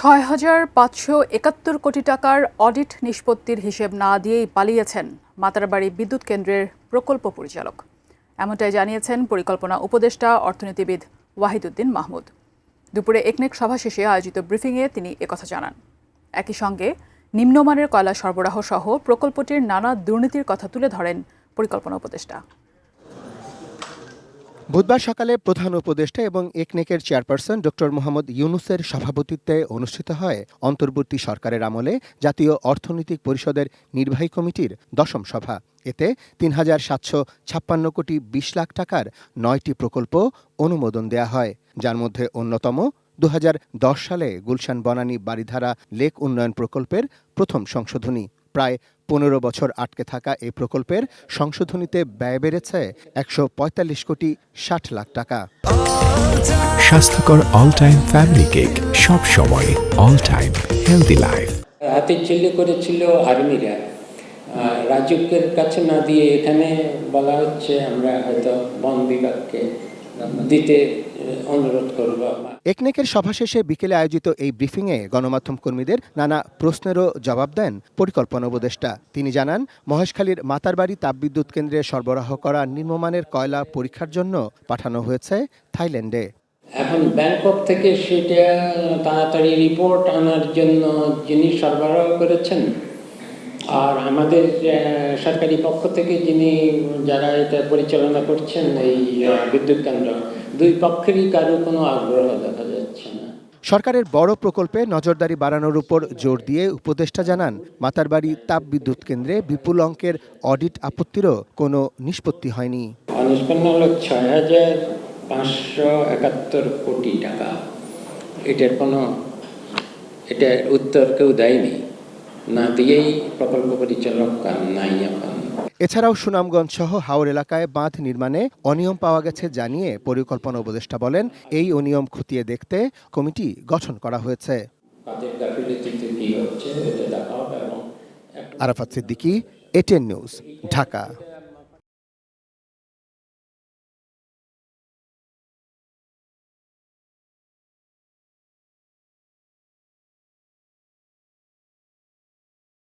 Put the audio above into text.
৬,৫৭১ কোটি টাকার অডিট নিষ্পত্তির হিসেব না দিয়েই পালিয়েছেন মাতারবাড়ি বিদ্যুৎ কেন্দ্রের প্রকল্প পরিচালক। এমনটাই জানিয়েছেন পরিকল্পনা উপদেষ্টা অর্থনীতিবিদ ওয়াহিদুদ্দিন মাহমুদ। দুপুরে একনেক সভা শেষে আয়োজিত ব্রিফিংয়ে তিনি একথা জানান। একই সঙ্গে নিম্নমানের কয়লা সরবরাহ সহ প্রকল্পটির নানা দুর্নীতির কথা তুলে ধরেন পরিকল্পনা উপদেষ্টা। বুধবার সকালে প্রধান উপদেষ্টা এবং একনেকের চেয়ারপারসন ডক্টর মোহাম্মদ ইউনুসের সভাপতিত্বে অনুষ্ঠিত হয় অন্তর্বর্তী সরকারের আমলে জাতীয় অর্থনৈতিক পরিষদের নির্বাহী কমিটির ১০ম সভা। এতে ৩,৭৫৬ কোটি ২০ লাখ টাকার ৯টি প্রকল্প অনুমোদন দেয়া হয়, যার মধ্যে অন্যতম ২০১০ সালে গুলশান বনানী বারিধারা লেক উন্নয়ন প্রকল্পের প্রথম সংশোধনী। প্রায় ১৫ বছর আটকে থাকা এই প্রকল্পের সংশোধনীতে ব্যয় বেড়েছে ১৪৫ কোটি ৬০ লাখ টাকা। স্বাস্থ্যকর অল টাইম ফ্যামিলি কেক, সব সময় অল টাইম হেলদি লাইফ। হাতে ছেলে করেছিল আর্মিরা, রাজুকের কাছে না দিয়ে এখানে বলা হচ্ছে আমরা হয়তো বন বিভাগকে দিতে অনুরোধ করব। একনেকের সভা শেষে বিকেলে আয়োজিত এই ব্রিফিংয়ে গণমাধ্যম কর্মীদের নানা প্রশ্নেরও জবাব দেন পরিকল্পনা উপদেষ্টা। তিনি জানান, মহেশখালীর মাতারবাড়ি তাপবিদ্যুৎ কেন্দ্রে সরবরাহ করা নিম্নমানের কয়লা পরীক্ষার জন্য পাঠানো হয়েছে থাইল্যান্ডে। এখন ব্যাংকক থেকে সেটা তাড়াতাড়ি রিপোর্ট আনার জন্য যিনি সরবরাহ করেছেন আর আমাদের সরকারি পক্ষ থেকে যারা এটা পরিচালনা করছেন এই বিদ্যুৎ কেন্দ্র, দুই পক্ষেরই কারো কোনো আগ্রহ দেখা যাচ্ছে না। সরকারের বড় প্রকল্পে নজরদারি বাড়ানোর উপর জোর দিয়ে উপদেষ্টা জানান, মাতারবাড়ি তাপবিদ্যুৎ কেন্দ্রে বিপুল অঙ্কের অডিট আপত্তিরও কোনো নিষ্পত্তি হয়নি। অনিষ্পন্ন হল ৬,৫৭১ কোটি টাকা। এটার উত্তর কেউ দেয়নি, না দিয়েই প্রকল্প পরিচালক নাই এখন। এছাড়াও সুনামগঞ্জ সহ হাওর এলাকায় বাঁধ নির্মাণে অনিয়ম পাওয়া গেছে জানিয়ে পরিকল্পনা উপদেষ্টা বলেন, এই অনিয়ম খতিয়ে দেখতে কমিটি গঠন করা হয়েছে। Arafat Siddiqui, ATN news, Dhaka.